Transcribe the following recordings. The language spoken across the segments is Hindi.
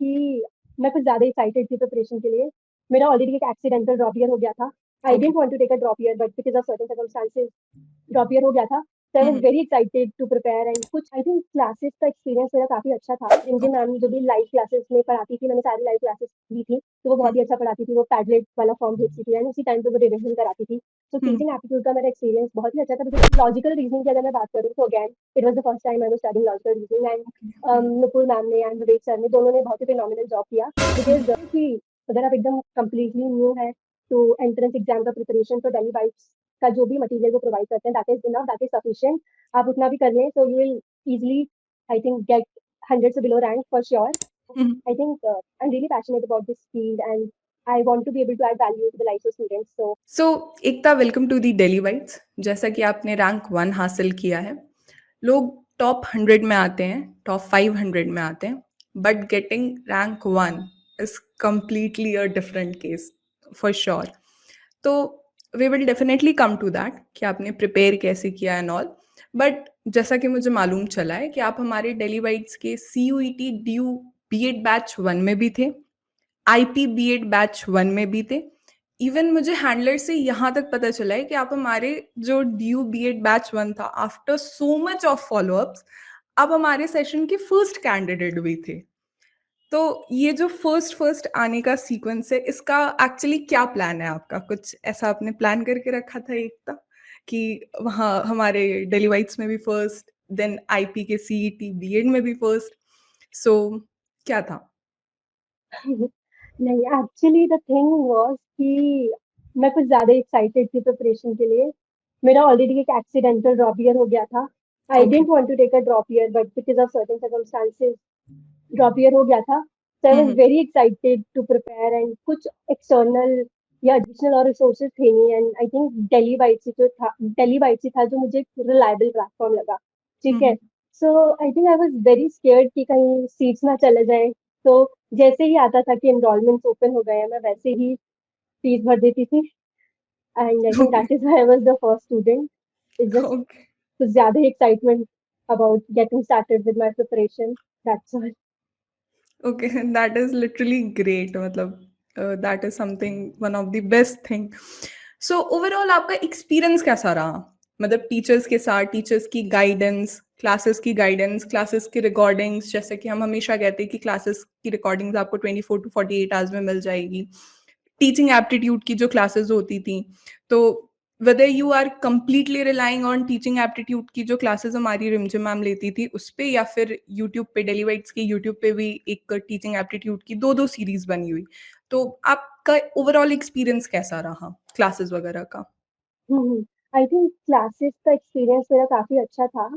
कि मैं कुछ ज़्यादा एक्साइटेड थी प्रिपरेशन के लिए। मेरा ऑलरेडी एक एक्सीडेंटल ड्रॉप ईयर हो गया था। I okay. Didn't want to take a drop year but because of certain circumstances drop year हो गया था। So I was hmm. Very excited to prepare and कुछ आई थिंक क्लासेस का एक्सपीरियंस मेरा काफ़ी अच्छा था। रिमझिम ओके। मैम जो भी लाइव क्लासेस में पढ़ाती थी, मैंने सारी लाइव क्लासेस ली थी, तो वो बहुत हम्म। ही अच्छा पढ़ाती थी। वो पैडलेट वाला फॉर्म भेजती थी एंड उसी टाइम पे वो रिवीजन कराती थी। तो हम्म। टीचिंग एप्टीट्यूड का मेरा एक्सपीरियंस बहुत ही अच्छा था बिकॉज़ लॉजिकल रीजनिंग की अगर मैं बात करूँ तो again it was the first time I was studying logical reasoning and Nupur ma'am ने एंड विवेक सर ने दोनों ने बहुत ही फिनोमिनल जॉब किया बिकॉज़ कि अगर आप एकदम कंप्लीटली न्यू है तो एंट्रेंस एग्जाम का प्रिपरेशन तो दिल्ली वाइब्स का जो भी मटेरियल वो प्रोवाइड करते हैं that is enough, that is sufficient. आप उतना भी कर लें तो you will easily I think get 100 से below rank for sure. Hmm. I think I'm really passionate about this field and I want to be able to add value to the lives of students. So so Ekta, welcome to the daily whites. जैसा कि आपने रैंक 1 हासिल किया है, लोग टॉप 100 में आते हैं, टॉप 500 में आते हैं, but getting rank 1 is completely a different case for sure. तो we will definitely come to that कि आपने प्रिपेयर कैसे किया एंड ऑल। बट जैसा कि मुझे मालूम चला है कि आप हमारे डेली वाइट्स के CUET DU B.Ed बैच 1 में भी थे, IP B.Ed बैच 1 में भी थे। इवन मुझे हैंडलर से यहाँ तक पता चला है कि आप हमारे जो DU B.Ed बैच 1 था, after so much of follow-ups आप हमारे सेशन के फर्स्ट कैंडिडेट भी थे। तो ये जो फर्स्ट फर्स्ट आने का सीक्वेंस है, इसका एक्चुअली क्या प्लान है आपका? कुछ ऐसा आपने प्लान करके रखा था एकता कि वहाँ हमारे डेली वाइट्स में भी फर्स्ट, देन IP के CET B.Ed में भी फर्स्ट, सो क्या था? नहीं, एक्चुअली द थिंग वाज़ कि मैं कुछ ज़्यादा एक्साइटेड थी प्रिपरेशन के लिए। मेरा ऑलरेडी एक एक्सीडेंटल ड्रॉप ईयर हो गया था। I okay. Didn't want to take a drop year but because of certain circumstances drop year हो गया था। So I was hmm. Very excited to prepare and कुछ एक्सटर्नल या एडिशनल और रिसोर्सेज थे नहीं and I think Delhi whites ही था जो मुझे रिलायबल प्लेटफॉर्म लगा। ठीक है? Hmm. So I think I was very scared कि कहीं सीट्स ना चले जाएँ। तो जैसे ही आता था कि एनरोलमेंट्स ओपन हो गए हैं, मैं वैसे ही फीस भर देती थी and I think okay. That is why I was the first student. It's just okay. कुछ ज़्यादा ही excitement about getting started with my preparation, that's all. Okay, that is literally great. मतलब that is something, one of the best thing. So overall आपका एक्सपीरियंस कैसा रहा? मतलब टीचर्स के साथ, टीचर्स की गाइडेंस, क्लासेस की रिकॉर्डिंग्स, जैसे कि हम हमेशा कहते हैं कि क्लासेस की रिकॉर्डिंग्स आपको 24 to 48 आवर्स में मिल जाएगी। टीचिंग एप्टीट्यूड की जो क्लासेस होती थी, तो whether you are completely relying on teaching aptitude की जो क्लासेस हमारी रिमझिम मैम लेती थी उस पे, या फिर यूट्यूब पे डेली वाइट्स के यूट्यूब पे भी एक टीचिंग एप्टीट्यूड की दो दो सीरीज बनी हुई, तो आपका ओवरऑल एक्सपीरियंस कैसा रहा क्लासेस वगैरह का? आई थिंक क्लासेस का एक्सपीरियंस मेरा काफ़ी अच्छा था।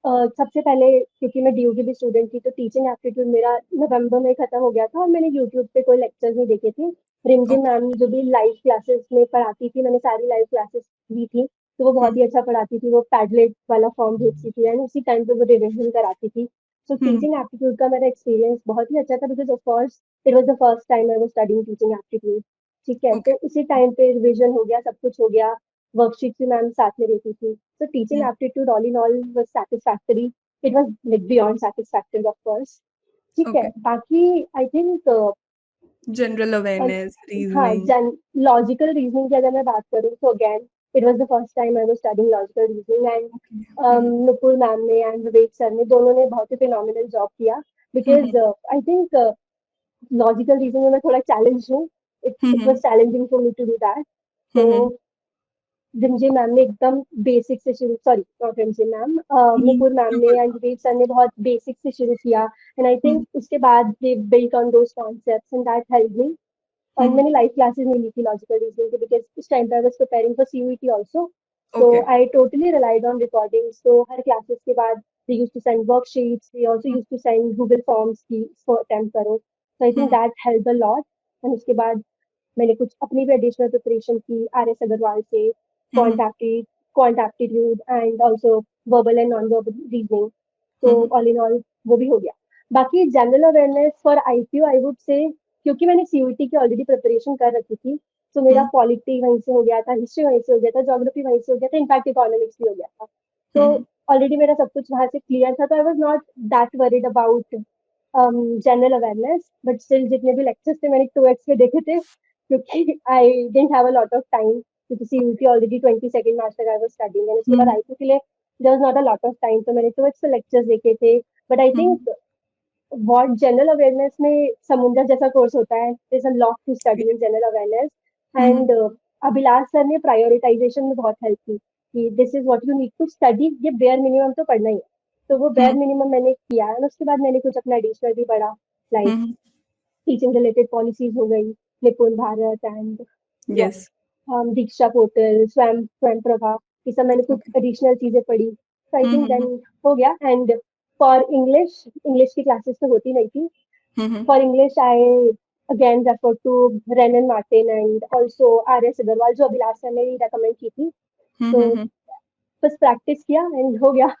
सबसे पहले क्योंकि मैं DU की भी स्टूडेंट थी तो टीचिंग एप्टीट्यूड मेरा नवंबर में खत्म हो गया था और मैंने यूट्यूब पे कोई लेक्चर्स नहीं देखे थे। रिमझिम ओके। मैम जो भी लाइव क्लासेस में पढ़ाती थी, मैंने सारी लाइव क्लासेस ली थी, तो वो बहुत हम्म। ही अच्छा पढ़ाती थी। वो पैडलेट वाला फॉर्म भेजती थी एंड उसी टाइम पे वो रिवीजन कराती थी। सो हम्म। टीचिंग एप्टीट्यूड का मेरा एक्सपीरियंस बहुत ही अच्छा था because of course it was the first time I was studying teaching aptitude. ठीक है? ओके। तो उसी टाइम पे रिवीजन हो गया, सब कुछ हो गया, वर्कशीट भी मैम साथ में देती थी। So teaching aptitude all in all was satisfactory. It was like beyond satisfactory, of course. ठीक है, ओके। बाकी आई थिंक जनरल अवेयरनेस, हाँ, रीजनिंग। जन लॉजिकल रीजनिंग की अगर मैं बात करूँ तो again it was the first time I was studying logical reasoning and Nupur ma'am ने एंड विवेक सर ने दोनों ने बहुत ही फिनोमिनल जॉब किया because I think logical reasoning में मैं थोड़ा चैलेंज हूँ। It was challenging for me to do that. तो रिमझिम मैम ने एकदम बेसिक से शुरू, सॉरी नॉट रिमझिम मैम, नुपुर मैम ने एंड विवेक सर ने बहुत बेसिक से शुरू किया एंड आई थिंक उसके बाद they built on those concepts and that help me. और मैंने लाइव क्लासेस नहीं ली थी लॉजिकल रीजनिंग की बिकॉज उस टाइम पे I was preparing for CUET also. तो okay. I totally relied on recordings. तो हर क्लासेस के बाद they used to send worksheets, they also used to send Google forms की इसको अटेम्प्ट करो। So I think that help a lot. And उसके बाद मैंने कुछ अपनी भी एडिशनल प्रिपरेशन की RS अग्रवाल से, quant aptitude and also verbal and non verbal reasoning. तो ऑल इन ऑल वो भी हो गया। बाकी general awareness for IPO I would से, क्योंकि मैंने CUET की ऑलरेडी प्रिपरेशन कर रखी थी, तो मेरा पॉलिटी वहीं से हो गया था, हिस्ट्री वहीं से हो गया था, ज्योग्राफी वहीं से हो गया था, इनफैक्ट इकोनॉमिक्स भी हो गया था। तो ऑलरेडी मेरा सब कुछ वहां से क्लियर था, तो I was not that worried about general awareness, but still जितने भी लेक्चर्स थे मैंने 2x में देखे थे, क्योंकि I didn't have a lot of time, क्योंकि सीयूटी ऑलरेडी 22 मार्च तक आई वाज स्टडीइंग, एंड उसके बाद हुँ, आईपी के लिए there was not a lot of time, तो मैंने 2x से लेक्चर्स देखे थे। But I hmm, think what general awareness में समुंदर जैसा कोर्स होता है, there is a lot to study in general awareness. Hmm, hmm, and Abhilash sir ने प्रायोरिटाइजेशन में बहुत हेल्प की कि this is what you need to study, ये बेयर मिनिमम तो पढ़ना ही है। तो वो बेयर हुँ, मिनिमम मैंने किया, और उसके बाद मैंने कुछ अपना एडिशनल भी पढ़ा, लाइक हुँ, टीचिंग रिलेटेड पॉलिसीज हो गई, निपुण Bharat and yes, Diksha portal, स्वयं स्वयं प्रभा, ये सब मैंने कुछ ओके। एडिशनल चीजें पढ़ी, तो आई हुँ, थिंक हुँ, देन हुँ, हो गया। एंड फॉर इंग्लिश, इंग्लिश की क्लासेस तो होती नहीं थी। Hmm, hmm, for English I again refer to Wren and Martin and also R S Agarwal, जो अभिलाष सर ने रिकमेंड की थी। हुँ, तो हुँ, हुँ। बस प्रैक्टिस किया एंड हो गया।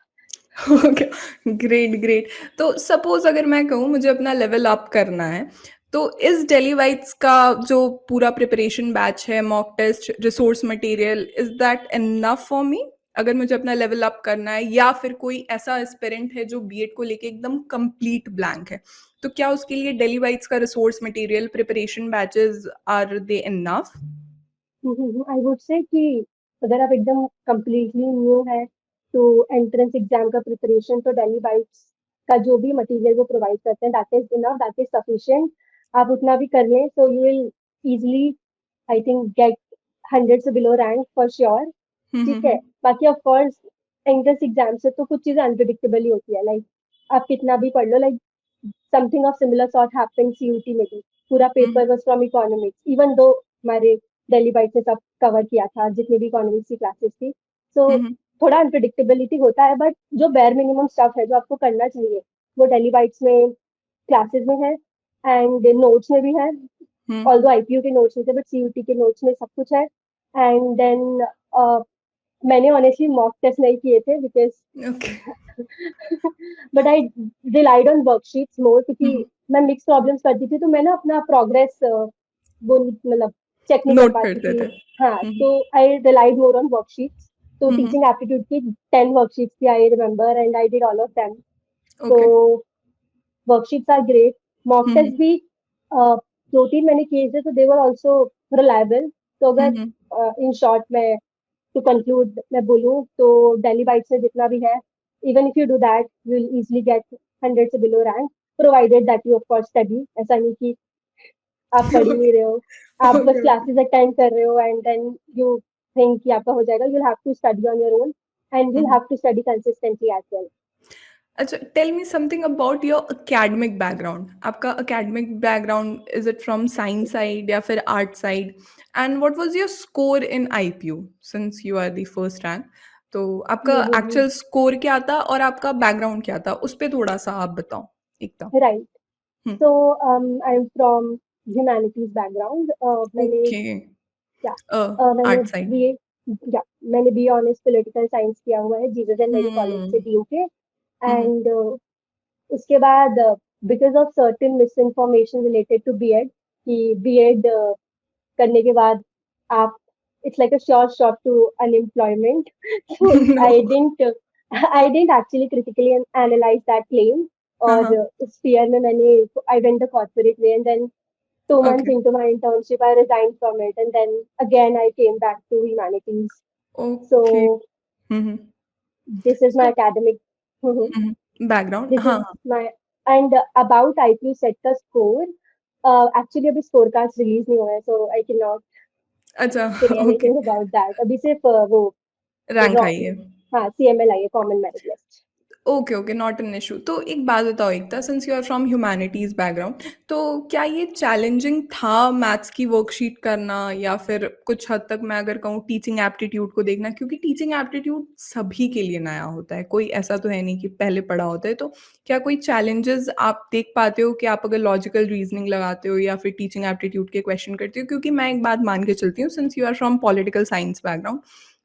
हो गया, ग्रेट, ग्रेट। तो सपोज़ अगर मैं कहूँ मुझे अपना लेवल अप करना है, तो इस डेली वाइट्स का जो पूरा प्रिपरेशन बैच है, mock test, resource material, is that enough for me? अगर मुझे अपना लेवल अप करना है या फिर कोई ऐसा एस्पिरेंट है जो बीएड को लेके एकदम कंप्लीट ब्लैंक है, तो क्या उसके लिए डेली वाइट्स का resource material, preparation batches are they enough? I would say कि अगर आप एकदम कंप्लीटली न्यू है तो एंट्रेंस एग्जाम का प्रिपरेशन तो दिल्ली बाइट्स का जो भी मटेरियल वो प्रोवाइड करते हैं, that is enough, that is sufficient. आप उतना भी कर लें तो you will easily, I think, get 100 से below rank for sure. Hmm, hmm, ठीक है, हुँ। बाकी ऑफ कोर्स एंट्रेंस एग्जाम से तो कुछ चीजें अनप्रिडिक्टेबल ही होती है, लाइक आप कितना भी पढ़ लो, like something of similar sort happened CUET में भी। पूरा hmm, hmm, paper was from economics, even though हमारे दिल्ली बाइट ने सब कवर किया था जितनी भी इकोनॉमिक्स की क्लासेस थी। सो हुँ, हुँ, थोड़ा अनप्रिडिक्टेबिलिटी होता है, बट जो बेयर मिनिमम स्टफ है जो आपको करना चाहिए वो दिल्ली बाइट्स में क्लासेस में है, एंड नोट्स में भी है। हुँ, ऑल्दो आईपीयू के नोट्स में थे, बट सीयूटी के नोट्स में सब कुछ है। एंड देन मैंने ऑनेस्टली मॉक टेस्ट नहीं किए थे, because okay. But I relied on worksheets मोर, हुँ, क्योंकि हुँ, मैं मिक्स प्रॉब्लम्स करती थी, तो मैं ना अपना प्रोग्रेस वो मतलब चेक नहीं कर नोट पाती करते थी। थे। हाँ, हुँ, हुँ, तो I relied more on worksheets. तो हुँ, हुँ, टीचिंग एप्टीट्यूड की 10 वर्कशीट्स थी, I remember, and I did all of them. तो okay. Worksheets are great. Mock hmm, test hmm, भी 2-3 मैंने किए थे, तो दे वर ऑल्सो रिलायबल। तो हुँ, अगर हुँ, इन शॉर्ट में टू कंक्लूड मैं बोलूँ तो दिल्ली बाइट्स में जितना भी है, even if you do that you will easily get 100 से below rank, provided that you of course study. ऐसा नहीं कि आप पढ़ ही ओके, नहीं रहे हो, आप बस ओके, ओके। क्लासेस अटेंड कर रहे हो एंड देन यू थिंक कि आपका हो जाएगा। You have to study on your own, and hmm, you hmm. Have to study consistently as well. अच्छा, tell me something about your academic background. आपका academic background is it from science side या फिर art side? And what was your score in IPU since you are the first rank? तो आपका एक्चुअल स्कोर क्या था और आपका बैकग्राउंड क्या था? उस पे थोड़ा-सा आप बताओ एकदम। Right, hmm, so I am from humanities background. मैंने ओके। क्या अ, मैंने आर्ट साइड। बीए, या मैंने बीए ऑनर्स पॉलिटिकल साइंस किया हुआ है जीसस एंड मेरी कॉलेज से, हुँ। डीयू के। हुँ, हुँ। एंड उसके बाद because of certain miss information related to BEd, कि बीएड करने के बाद आप, it's like a sure shot to unemployment. So no. I didn't actually critically analyse that claim, हाँ, और हाँ। उस फियर में मैंने, I went the corporate way, and then 2 months okay, into my internship, I resigned from it, and then again I came back to humanities. So okay. Hmm, hmm. this is my so academic. Hmm, hmm. Background This हाँ, is हाँ। my, and about IQ set का score. Actually अभी स्कोर कार्ड्स रिलीज नहीं हुए हैं, so I cannot अच्छा, say okay. anything about that. अभी सिर्फ वो रैंक रॉ आई है। हाँ, CML आई है, common merit list. Okay, okay, not an issue. तो एक बात बताओ Ekta, since you are from humanities background, तो क्या ये चैलेंजिंग था मैथ्स की वर्कशीट करना या फिर कुछ हद तक मैं अगर कहूँ टीचिंग एप्टीट्यूड को देखना? क्योंकि टीचिंग एप्टीट्यूड सभी के लिए नया होता है, कोई ऐसा तो है नहीं कि पहले पढ़ा होता है। तो क्या कोई चैलेंजेस आप देख पाते हो कि आप अगर लॉजिकल रीज़निंग लगाते हो या फिर टीचिंग एप्टीट्यूड के क्वेश्चन करते हो? क्योंकि मैं एक बात मान के चलती हूँ, since you are from political science background,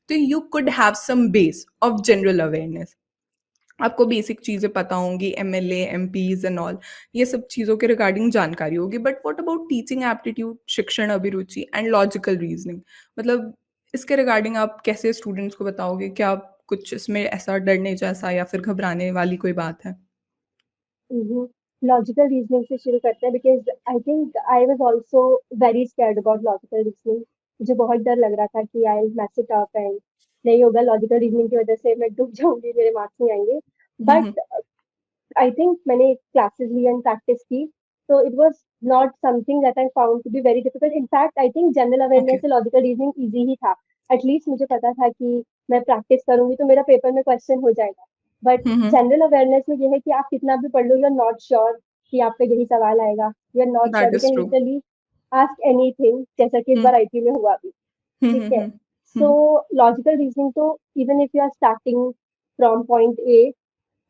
तो you could have some base of general awareness. आपको बेसिक चीज़ें पता होंगी, एमएलए, एमपीज़ एंड ऑल, ये सब चीज़ों के रिगार्डिंग जानकारी होगी। But what about teaching aptitude, शिक्षण अभिरुचि एंड लॉजिकल रीज़निंग? मतलब इसके रिगार्डिंग आप कैसे स्टूडेंट्स को बताओगे? क्या कुछ इसमें ऐसा डरने जैसा या फिर घबराने वाली कोई बात है? लॉजिकल रीजनिंग से शुरू करते हैं because I think I was also very scared about logical reasoning. मुझे बहुत डर लग रहा था कि I will mess it up and नहीं होगा, लॉजिकल रीजनिंग की वजह से मैं डूब जाऊंगी, मेरे मार्क्स नहीं आएंगे। हम्म, बट आई थिंक मैंने क्लासेस ली एंड प्रैक्टिस की, तो it was not something that I found to be very difficult. In fact I think general okay. Awareness से लॉजिकल रीजनिंग इजी ही था। एटलीस्ट मुझे पता था कि मैं प्रैक्टिस करूंगी तो मेरा पेपर में क्वेश्चन हो जाएगा। बट हम्म, जनरल अवेयरनेस में यह है कि आप कितना भी पढ़ लो, यू आर नॉट श्योर कि आपका यही सवाल आएगा। You are not sure, that you is can true. Literally ask anything, जैसा कि इस बार हम्म, आईटी में हुआ भी। ठीक है। सो हम्म, लॉजिकल रीजनिंग तो even if you are starting from point A,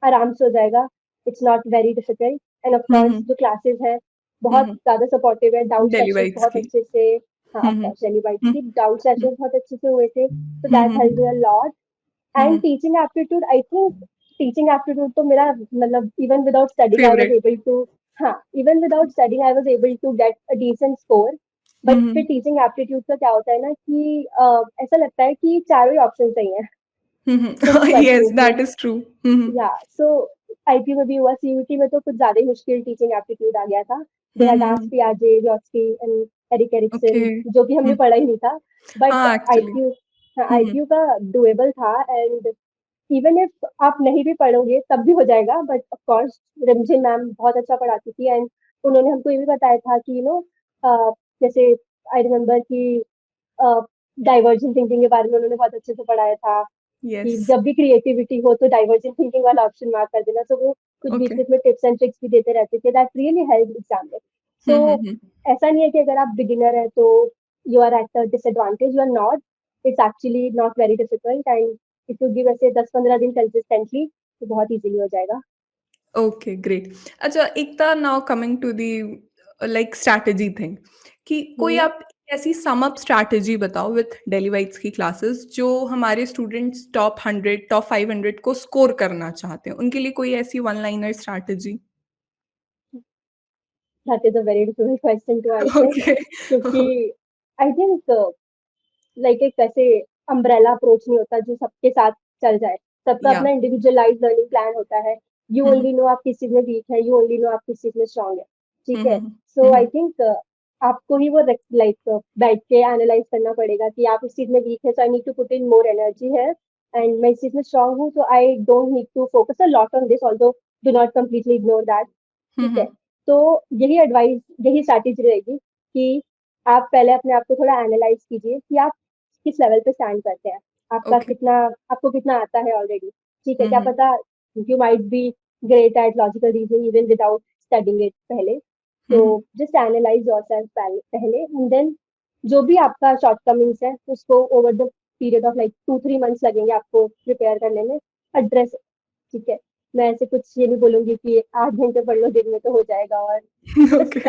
आराम से हो जाएगा। It's not very difficult. And of course hmm, जो क्लासेस है बहुत हम्म, ज्यादा सपोर्टिव है, डाउट डेली सेशंस वाइब्स बहुत की। अच्छे से। हाँ, of hmm, course daily wise hmm, की डाउट सेशंस बहुत अच्छे से हुए थे, तो that hmm, help me a lot. And hmm, teaching aptitude, I think teaching aptitude तो मेरा मतलब even without studying I was favourite. Able to, हाँ, even without studying I was able to get a decent score. But फिर हम्म, टीचिंग एप्टीट्यूड का क्या होता है ना कि ऐसा लगता है कि चारों ही ऑप्शन सही है कुछ यस, क्वेश्चंस में। That is true. हम्म, या सो आईटी में भी हुआ, सीयूटी में तो कुछ ज्यादा ही मुश्किल टीचिंग एप्टीट्यूड आ गया था। दे हैड आस्क्ड पियाजे, Vygotsky and Erik okay. Erikson, जो कि हमने पढ़ा ही नहीं था। बट हाँ, एक्चुअली। आईक्यू, हाँ, आईक्यू का डुएबल था। एंड इवन इफ आप नहीं भी पढ़ोगे तब भी हो जाएगा। But of course Rimjhim ma'am बहुत अच्छा पढ़ाती थी, एंड उन्होंने हमको ये भी बताया था कि जैसे आई रिमेम्बर कि डाइवर्जेंट थिंकिंग के बारे में उन्होंने बहुत अच्छे से पढ़ाया था कि यस। जब भी क्रिएटिविटी हो तो डाइवर्जेंट थिंकिंग वाला ऑप्शन मार्क कर देना। तो वो कुछ बीच ओके। बीच में टिप्स एंड ट्रिक्स भी देते रहते थे, दैट रियली हेल्प एग्जाम में। सो हम्म। ऐसा नहीं है कि अगर आप बिगिनर है तो you are at a disadvantage, you are not. It's actually not very difficult, and if you give ऐसे 10-15 दिन कंसिस्टेंटली तो बहुत इजीली हो जाएगा। Okay, great. अच्छा, Ekta, now coming to the like strategy thing, कि कोई हम्म। आप ऐसी सम अप स्ट्रैटेजी बताओ विथ डेली वाइट्स की क्लासेस जो हमारे स्टूडेंट्स टॉप 100 टॉप 500 को स्कोर करना चाहते हैं, उनके लिए कोई ऐसी one liner strategy? That is a very difficult question to answer, okay. क्योंकि आई थिंक लाइक एक ऐसे अम्ब्रेला अप्रोच नहीं होता जो सबके साथ चल जाए। सबका या। अपना इंडिविजुअलाइज लर्निंग प्लान होता है। यू ओनली नो आप किस चीज में वीक है, यू ओनली नो आप किस चीज में स्ट्रांग है। ठीक है। सो आई थिंक आपको ही वो लाइक बैठ के एनालाइज करना पड़ेगा कि आप इस चीज में वीक है, so I need to put in more energy है। एंड मैं इस चीज में स्ट्रांग हूँ, so I don't need to focus a lot on this, although do not completely ignore that. ठीक है। तो यही एडवाइस, यही स्ट्रैटेजी रहेगी कि आप पहले अपने आप को थोड़ा एनालाइज कीजिए कि आप किस लेवल पे स्टैंड करते हैं, आपका ओके। कितना, आपको कितना आता है ऑलरेडी। ठीक है, क्या पता you might be great at logical reasoning even without studying it पहले। तो जस्ट एनालाइज योरसेल्फ पहले एंड देन जो भी आपका शॉर्टकमिंग्स है उसको over the period of like 2-3 months लगेंगे आपको प्रिपेयर करने में, एड्रेस। ठीक है। मैं ऐसे कुछ ये नहीं बोलूंगी कि 8 घंटे पढ़ लो दिन में तो हो जाएगा, और बस ओके।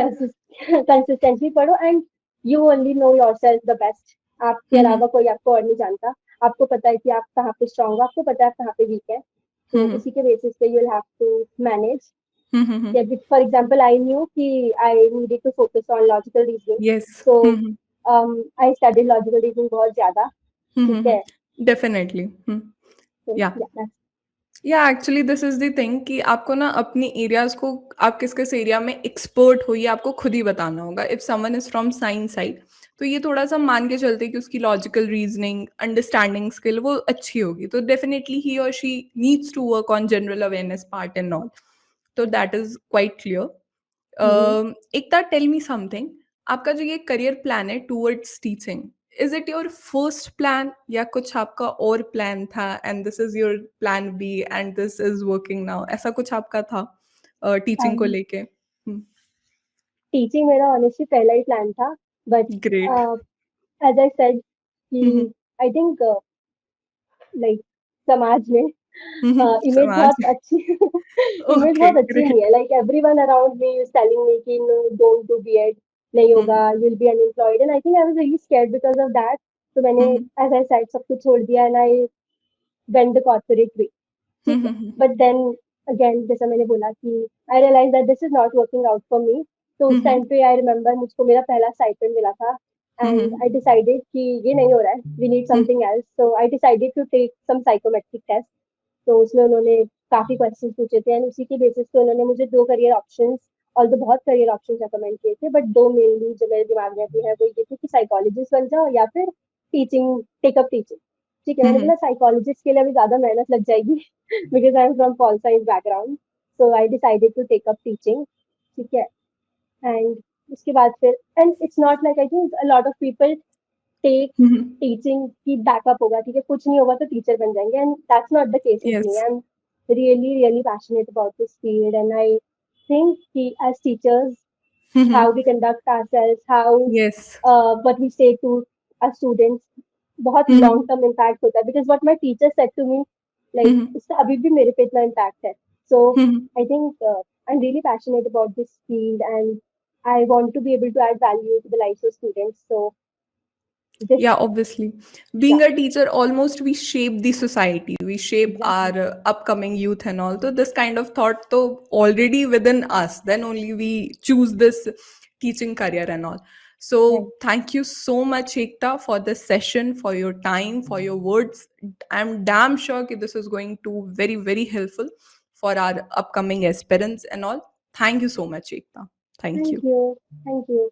कंसिस्टेंटली पढ़ो। And you only know your self the best. आपके अलावा कोई आपको और नहीं जानता। आपको पता है कि आप कहाँ पे स्ट्रांग हो, आपको पता है आप कहाँ पे वीक है, तो उसी के बेसिस पे you will have to manage. For example I knew कि I needed to focus on logical reasoning, yes. So I study logical reasoning बहुत ज्यादा। ठीक है। डेफिनेटली। तो या। yeah, या actually this is the thing कि आपको ना अपनी एरियाज को, आप किस किस एरिया में एक्सपर्ट हो, ये आपको खुद ही बताना होगा। If someone is from science side, तो ये थोड़ा सा मान के चलते कि उसकी लॉजिकल रीजनिंग अंडरस्टैंडिंग स्किल वो अच्छी होगी, तो डेफिनेटली ही और she needs to work on general awareness part and all. तो that is quite clear. Hmm. Ekta, tell me something, आपका जो ये करियर प्लान है towards teaching, is it your first plan या कुछ आपका और प्लान था and this is your plan B and this is working now, ऐसा कुछ आपका था टीचिंग को लेके? टीचिंग मेरा ऑनेस्टली पहला ही प्लान था। But great. As I said कि आई थिंक लाइक समाज में इमेज समाज। बहुत अच्छी इमेज ओके, बहुत अच्छी नहीं ग्रेट। है। Like everyone around me is telling me कि नो, डोंट डू बीएड, नहीं होगा, you will be unemployed. And I think I was really scared because of that. तो मैंने एज आई सेड सब कुछ छोड़ दिया and I went the corporate way. ठीक है। बट देन अगेन जैसा मैंने बोला कि I realise that this is not working out for me. तो उस टाइम पे आई रिमेम्बर मुझको मेरा पहला स्टाइपेंड मिला था, एंड आई डिसाइडेड कि ये नहीं हो रहा है, we need something else. So I decided to take some psychometric test. तो उसमें उन्होंने काफी क्वेश्चंस पूछे थे एंड उसी के बेसिस पे उन्होंने मुझे 2 करियर ऑप्शंस और तो बहुत करियर ऑप्शंस रेकमेंड किए थे, बट 2 मेनली जो मेरे दिमाग में अभी है वो ये थे कि साइकोलॉजिस्ट बन जाओ या फिर टीचिंग, टेकअप टीचिंग। ठीक है, मैंने हम्म बोला साइकोलॉजिस्ट के लिए अभी ज्यादा मेहनत लग जाएगी because I am from pol science background, so I decided to take up teaching. ठीक है, एंड उसके बाद फिर and it's not like, I think a lot of people take teaching की बैकअप होगा, ठीक है, कुछ नहीं होगा तो टीचर बन जाएंगे, and that's not the case with me. Yes I am really passionate about this field, and I think as teachers, how we conduct ourselves, how yes what we say to our students, बहुत long term impact होता है, because what my teacher said to me, like उसका अभी भी मेरे पे इतना impact है. So I think I'm really passionate about this field, and I want to be able to add value to the lives of students. So this, Yeah, obviously. yeah, Being a teacher, almost we shape the society. We shape exactly, our upcoming youth and all. So this kind of thought though already within us. Then only we choose this teaching career and all. right. So thank you so much, Ekta, for this session, for your time, for your words. I'm damn sure that this is going to very, very helpful for our upcoming aspirants and all. Thank you so much, Ekta. Thank Thank you. you, thank you.